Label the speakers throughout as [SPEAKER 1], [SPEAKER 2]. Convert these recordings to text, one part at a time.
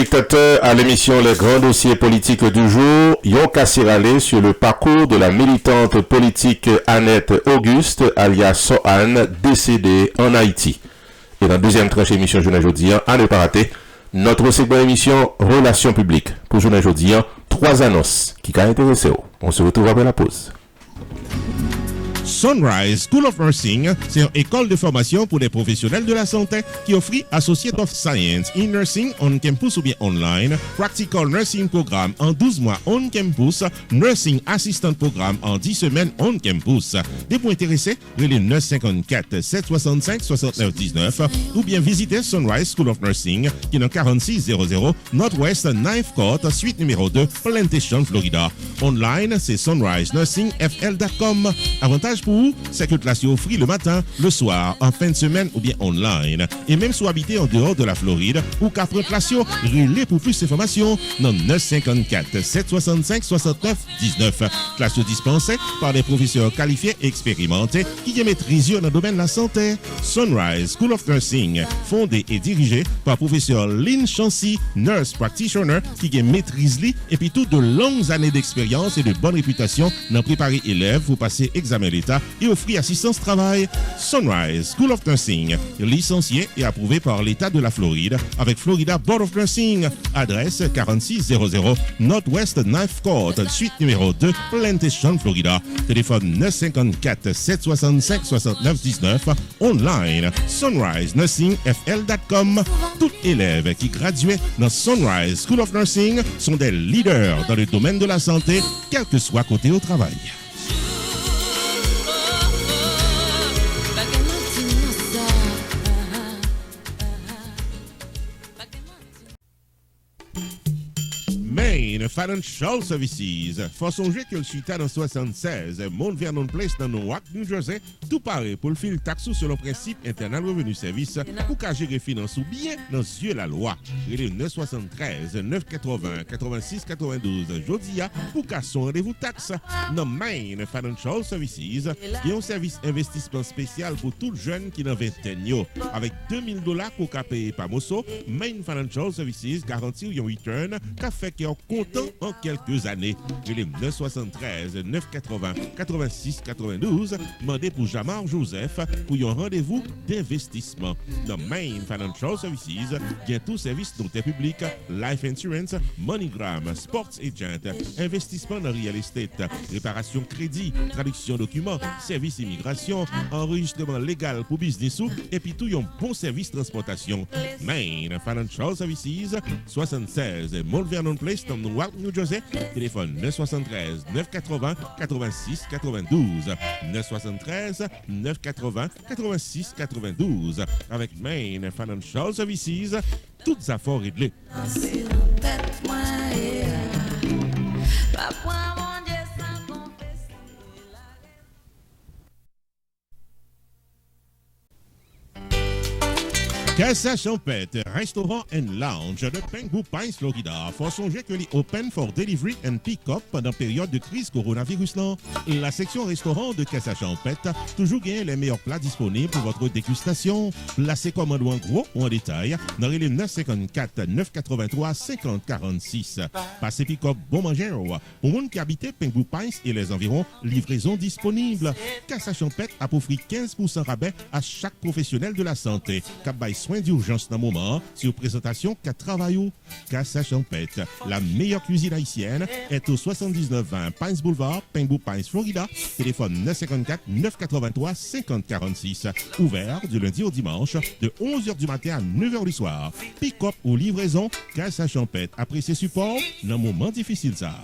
[SPEAKER 1] téléspectateurs à l'émission Les Grands Dossiers Politiques du jour, yon cassiralé sur le parcours de la militante politique Annette Auguste, alias Sohan, décédée en Haïti. Et dans la deuxième tranche émission journée aujourd'hui, à ne pas rater, notre segment émission Relations publiques. Pour journée aujourd'hui, 3 annonces qui ont intéressé. On se retrouve après la pause.
[SPEAKER 2] Sunrise School of Nursing, c'est une école de formation pour les professionnels de la santé qui offre Associate of Science in Nursing on campus ou bien online, Practical Nursing Programme en 12 mois on campus, Nursing Assistant Programme en 10 semaines on campus. Des points intéressés, relais 954 765 69 19 ou bien visitez Sunrise School of Nursing qui est dans 4600 Northwest 9th Court, suite numéro 2, Plantation, Florida. Online, c'est sunrisenursingfl.com. Avantage pour vous, c'est que classe offre le matin, le soir, en fin de semaine ou bien online. Et même si vous habitez en dehors de la Floride ou qu'après classe, relais pour plus d'informations dans 954 765 69 19. Classe dispensée par des professeurs qualifiés et expérimentés qui maîtrisent dans le domaine de la santé. Sunrise School of Nursing, fondé et dirigé par professeur Lynn Chancy, nurse practitioner qui maîtrise et puis toutes de longues années d'expérience et de bonne réputation dans préparer élèves pour passer examen l'État et offrir assistance travail. Sunrise School of Nursing, licencié et approuvé par l'État de la Floride avec Florida Board of Nursing. Adresse 4600 Northwest 9th Court, suite numéro 2, Plantation, Florida. Téléphone 954 765 69 19. Online, sunrisenursingfl.com. Tout élève qui graduait dans Sunrise School of Nursing sont des leaders dans le domaine de la santé, quel que soit côté au travail. Main Financial Services. Faut songer que le suite dans 76, Mount Vernon Place dans Newark, New Jersey, tout paraît pour le fil taxou sur le principe Internal Revenue Service pour qu'à gérer finance ou bien dans yeux la loi. Il est 973 980 86 92 Jodia pour qu'à son rendez-vous taxe. Dans Main Financial Services, il y a un service investissement spécial pour tout jeune qui n'a vingtaine avec $2000 pour qu'à payer par Mosso. Main Financial Services garantit un return qu'a fait qui est content en quelques années. Il est 973 980 86 92. Demandez pour Jamar Joseph pour un rendez-vous d'investissement. Dans Main Financial Services, il y a tout service d'intérêt public, life insurance, MoneyGram, sports agent, investissement dans real estate, réparation crédit, traduction documents, service immigration, enregistrement légal pour business et puis tout un bon service transportation. Main Financial Services, 76 Mount Vernon Place dans Newark, New Jersey. Téléphone 973 980 86 92. 973 980 86 92. Avec Main Financial Services, toutes affaires réglées. Casa Champette, restaurant and lounge de Penghu Pines, Florida. Faut songer que les open for delivery and pick-up pendant période de crise coronavirus. La section restaurant de Casa Champette toujours gagne les meilleurs plats disponibles pour votre dégustation. Placez commande en gros ou en détail dans les 954 983 50 46. Passez pick-up bon manger pour monde qui habite Penghu Pines et les environs, livraison disponible. Casa Champette a offert 15% rabais à chaque professionnel de la santé. Soins d'urgence dans le moment, sur présentation qu'à travailler. Casa Champette, la meilleure cuisine haïtienne, est au 7920 Pines Boulevard, Penghu Pines, Florida. Téléphone 954 983 50 46. Ouvert du lundi au dimanche, de 11h du matin à 9h du soir. Pick-up ou livraison, Casa Champette. Après ses supports, dans un moment difficile ça.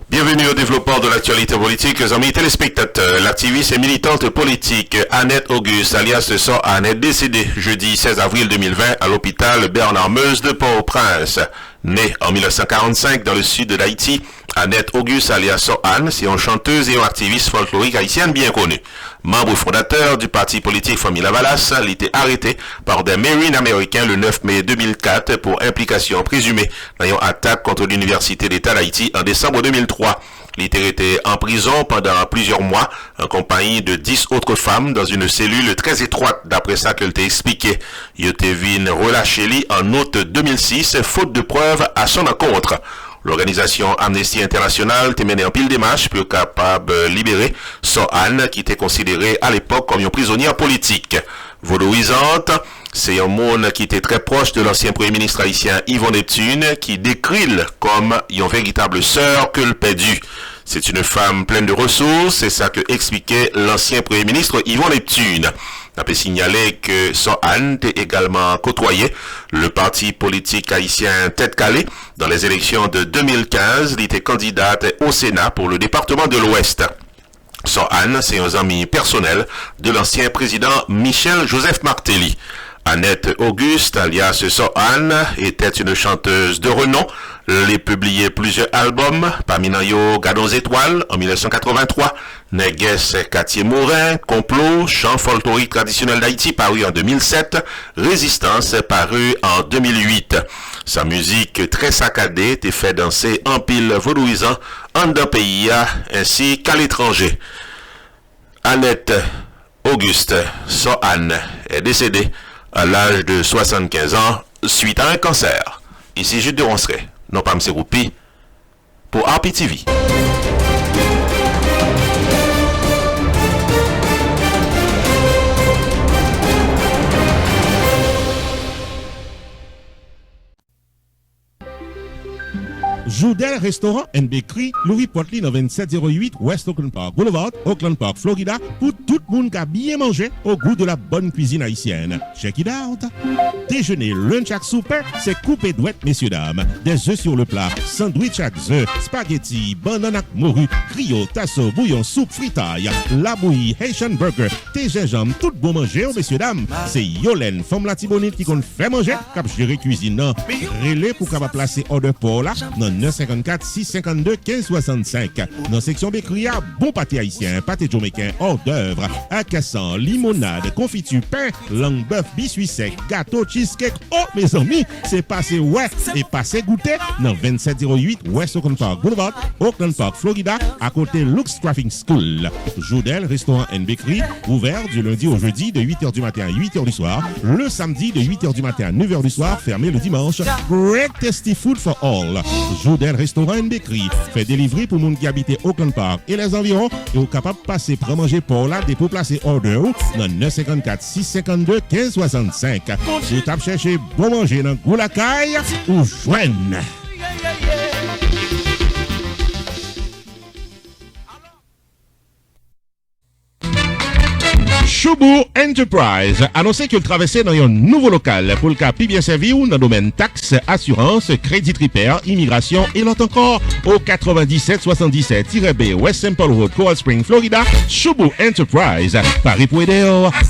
[SPEAKER 1] Bienvenue au développement de l'actualité politique, amis téléspectateurs. L'activiste et militante politique Annette Auguste, alias Sohan, est décédée jeudi 16 avril 2020 à l'hôpital Bernard Meuse de Port-au-Prince. Née en 1945 dans le sud de l'Haïti, Annette Auguste alias Sohan, c'est une chanteuse et une activiste folklorique haïtienne bien connue. Membre fondateur du parti politique Famille Lavalas, elle était arrêté par des Marines américains le 9 mai 2004 pour implication présumée dans une attaque contre l'Université d'État d'Haïti en décembre 2003. Il était en prison pendant plusieurs mois en compagnie de 10 autres femmes dans une cellule très étroite, d'après ça qu'elle t'a expliqué. Il était relâché en août 2006, faute de preuves à son encontre. L'organisation Amnesty International était menée en pile démarche pour capable de libérer Sohan, qui était considéré à l'époque comme une prisonnière politique. Vaudouisante, c'est un monde qui était très proche de l'ancien premier ministre haïtien Yvon Neptune, qui décrit comme une véritable sœur que le perdu. C'est une femme pleine de ressources, c'est ça que expliquait l'ancien premier ministre Yvon Neptune. On peut signaler que Sohan a également côtoyé le parti politique haïtien Tête Calais. Dans les élections de 2015, il était candidate au Sénat pour le département de l'Ouest. Sohan, c'est un ami personnel de l'ancien président Michel Joseph Martelly. Annette Auguste, alias Sohan, était une chanteuse de renom. Elle a publié plusieurs albums, parmi eux Gardons Étoiles en 1983, Neges Quartier Morin, Complot, Chant folklorique traditionnel d'Haïti paru en 2007, Résistance paru en 2008. Sa musique très saccadée était fait danser en pile vaudouisant en d'un pays ainsi qu'à l'étranger. Annette Auguste Sohan est décédée à l'âge de 75 ans suite à un cancer. Ici Jude de Ronceret, non pas M. Roupi, pour RPTV.
[SPEAKER 2] Joudel Restaurant and Bakery, Louis Potley dans 2708 West Oakland Park Boulevard, Oakland Park, Florida, pour tout le monde qui a bien mangé au goût de la bonne cuisine haïtienne. Check it out! Déjeuner, lunch à souper, c'est coupé douette, messieurs, dames. Des œufs sur le plat, sandwich à œufs, spaghetti, banane à morue, griot, tasso, bouillon, soupe, fritaille, la bouillie, Haitian burger, thé gingembre, tout bon manger, messieurs, dames. C'est Yolène, femme la tibonite qui compte fait manger, cap gérer cuisine. Relais pour capable placer order pour là, non 954 652 1565. Dans section Bécria, bon pâté haïtien, pâté jamaïcain, hors d'œuvre, à cassan, limonade, confiture, pain, langue bœuf, biscuit sec, gâteau, cheesecake. Oh, mes amis, c'est passé ouais et passé goûter dans 2708 West Oakland Park Boulevard, Oakland Park, Florida, à côté Lux Traffic School. Joudel Restaurant and Bakery, ouvert du lundi au jeudi de 8h du matin à 8h du soir, le samedi de 8h du matin à 9h du soir, fermé le dimanche. Great tasty food for all. Joudel Restaurant and Bakery fait délivrer pour monde qui habite Oakland Park et les environs et est capable de passer pour manger pour là pour placer order dans 954 652 1565. Vous tapez chercher bon manger dans Goulacaille ou Joanne. Choubou Enterprise annoncé qu'il traversait dans un nouveau local pour le cas bien servi ou dans le domaine taxes, assurance, crédit repair, immigration et l'autre encore au 9777-B West Simple Road, Coral Spring, Florida. Choubou Enterprise, Paris pour aider,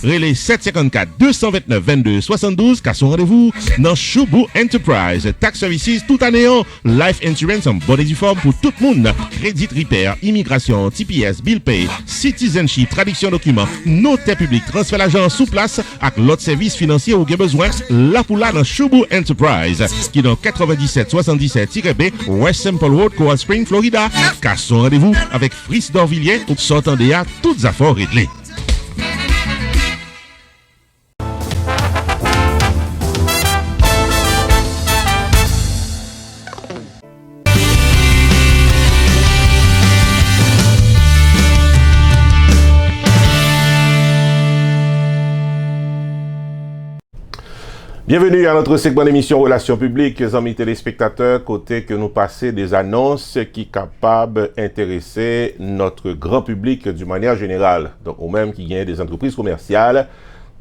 [SPEAKER 2] relais 754-229-22-72, car son rendez-vous dans Choubou Enterprise. Tax Services tout année, life insurance en bonne et due forme pour tout le monde, crédit repair, immigration, TPS, bill pay, citizenship, traduction documents, notaire public, transfert l'argent sous place avec l'autre service financier ou bien besoin, là pour là dans Choubou Enterprise, qui est dans 9777-B West Simple Road, Coral Spring, Florida. Car son rendez-vous avec Fris d'Orvilliers, où s'entendez à toutes affaires réglées.
[SPEAKER 1] Bienvenue à notre segment d'émission Relations publiques, amis téléspectateurs, côté que nous passons des annonces qui sont capables d'intéresser notre grand public d'une manière générale. Donc, ou même qui gagnent des entreprises commerciales,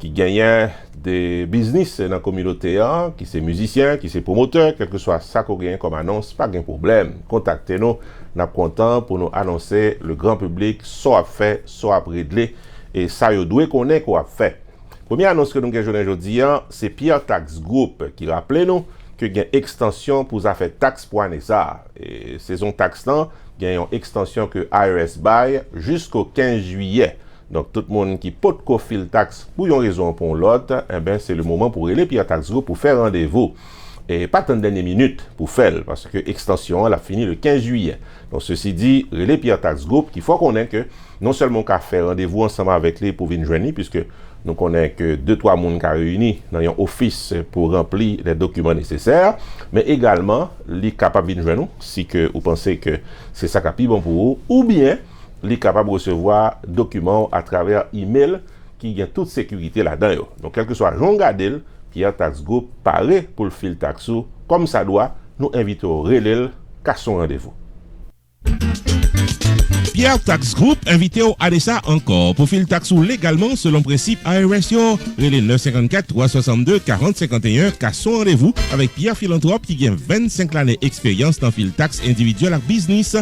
[SPEAKER 1] qui gagnent des business dans la communauté, qui sont musiciens, qui sont promoteurs, quel que soit ça qu'on gagne comme annonce, pas de problème. Contactez-nous, nous sommes contents pour nous annoncer le grand public, soit fait, soit réglé, et ça, vous devez connaître quoi fait. Première annonce que nous avons aujourd'hui, c'est Pierre Tax Group qui rappelle nous que gain extension pour ça fait taxe pour année ça. Et saison taxe là, gain une extension que IRS bail jusqu'au 15 juillet. Donc tout le monde qui peut fil taxe pour une raison ou pour l'autre, eh ben c'est le moment pour aller Pierre Tax Group pour faire rendez-vous. Et pas tant de dernière minute pour faire, parce que l'extension, elle a fini le 15 juillet. Donc, ceci dit, les Pierre Tax Group, qu'il faut connaître que non seulement qu'à faire rendez-vous ensemble avec les pour venir joindre, puisque nous connaissons que 2-3 personnes qui réunis dans un office pour remplir les documents nécessaires, mais également, les capables de venir joindre, si que vous pensez que c'est ça qui est bon pour vous, ou bien, les capables de recevoir documents à travers email qui a toute sécurité là-dedans. Donc, quel que soit Jean Gadel, Pierre Tax Group paraît pour le fil taxo comme ça doit, nous invitons au relais qu'à son rendez-vous.
[SPEAKER 2] Pierre Tax Group invité au ADESA encore pour fil taxou légalement selon principe IRS. Relais 954 362 40 51 qu'à son rendez-vous avec Pierre Philanthrope qui gagne 25 années d'expérience dans fil tax individuel et business.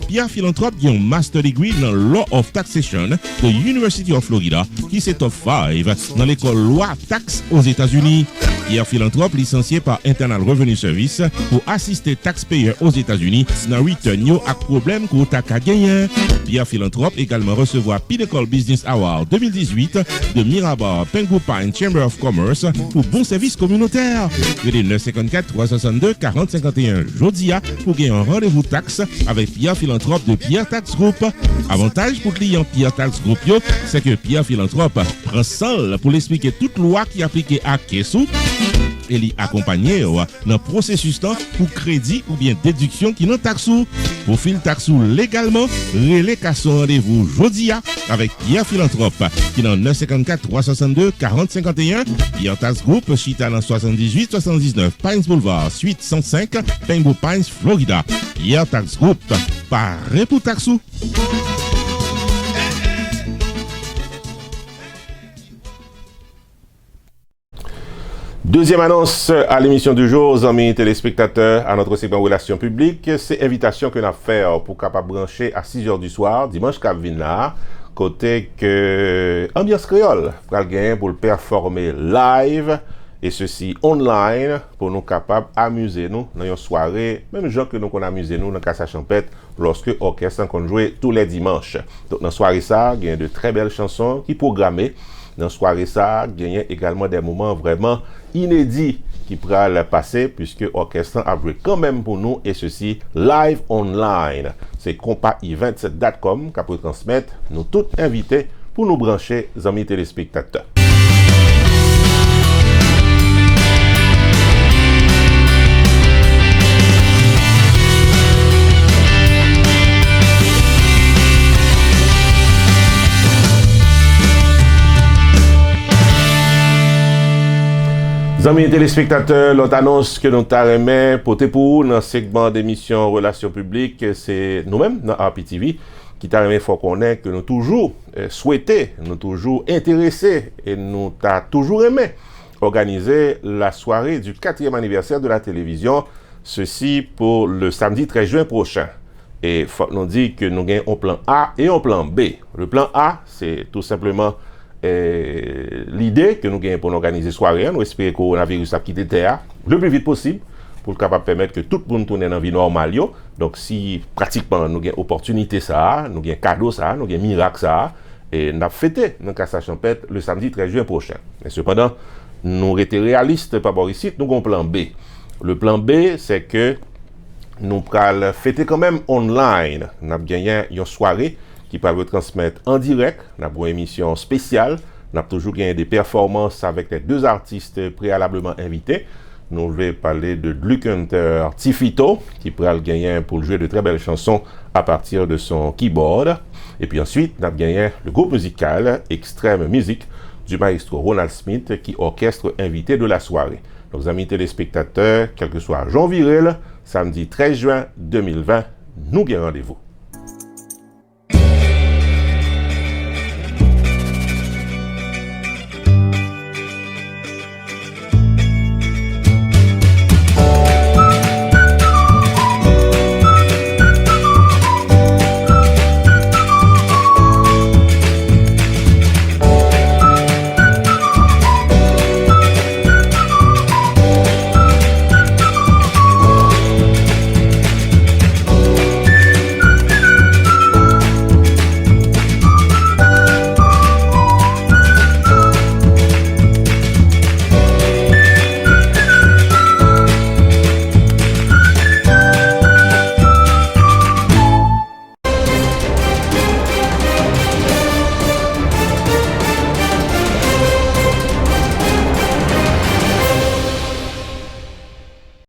[SPEAKER 2] Pierre Philanthrope qui a un master degree dans Law of Taxation de University of Florida qui c'est top 5 dans l'école loi taxe aux États-Unis. Pierre Philanthrope licencié par Internal Revenue Service pour assister taxpayers aux États-Unis dans return à problème qu'on t'a gagné. Pierre Philanthrope également recevoir Pinnacle Business Award 2018 de Mirabar Pengu Pine Chamber of Commerce pour bon service communautaire. Le 954 362 40 51 Jodia pour gagner un rendez-vous taxe avec Pierre Philanthrope de Pierre Tax Group. Avantage pour client Pierre Tax Group, c'est que Pierre Philanthrope prend seul pour l'expliquer toute loi qui est appliquée à Kessou et l'y accompagner dans le processus pour crédit ou bien déduction qui n'ont taxou. Pour fil taxou légalement, relais qu'à son rendez-vous Jodia avec Pierre Philanthrope qui dans 954 362 40 51. Pierre Tax Group, Chita dans 78 79 Pines Boulevard, suite 105, Pengu Pines, Florida. Pierre Tax Group, paré pour taxou.
[SPEAKER 1] Deuxième annonce à l'émission du jour, amis téléspectateurs, à notre segment Relations publiques, c'est invitation que nous avons fait pour capable brancher à 6h du soir, dimanche qui vient là, côté que Ambiance Créole pour le performer live et ceci online pour nous capables amuser nous dans une soirée, même gens que nous qu'on amuser nous dans Casa Champêtre lorsque l'orchestre qu'on joue tous les dimanches. Donc dans soirée ça, il y a de très belles chansons qui programmées. Dans soirée ça, il y a également des moments vraiment inédits qui pourraient le passer puisque l'orchestre a joué quand même pour nous et ceci live online. C'est compa-events.com qui peut transmettre nous tous invités pour nous brancher, amis téléspectateurs. Amis téléspectateurs, l'autre annonce que nous t'arrêtons porter pour dans le segment d'émission Relations publiques, c'est nous-mêmes dans RPTV qui t'arrêtons faut connaître que nous toujours souhaité, nous toujours intéressés et nous t'a toujours aimé organiser la soirée du 4e anniversaire de la télévision, ceci pour le samedi 13 juin prochain. Et faut nous dire que nous avons un plan A et un plan B. Le plan A, c'est tout simplement l'idée que nous gagnons pour organiser soirée, nous espérons que le coronavirus a quitté terre le plus vite possible pour capable permettre que tout le monde tourne dans la vie normale. Donc si pratiquement nous avons opportunité ça, nous avons cadeau ça, nous avons miracle ça, et nous avons fêté dans Casa Champêtre le samedi 13 juin prochain. Mais cependant, nous étions réalistes par rapport ici, nous avons un plan B. Le plan B, c'est que nous allons fêter quand même online. Nous avons gagné une soirée qui peut retransmettre en direct, dans une émission spéciale. Nous avons toujours gagné des performances avec les deux artistes préalablement invités. Nous allons parler de Luke Hunter Tifito, qui pourra gagner pour jouer de très belles chansons à partir de son keyboard. Et puis ensuite, nous avons gagné le groupe musical Extreme Music du maestro Ronald Smith, qui orchestre invité de la soirée. Donc, amis téléspectateurs, quel que soit Jean Virel, samedi 13 juin 2020, nous gagnons rendez-vous.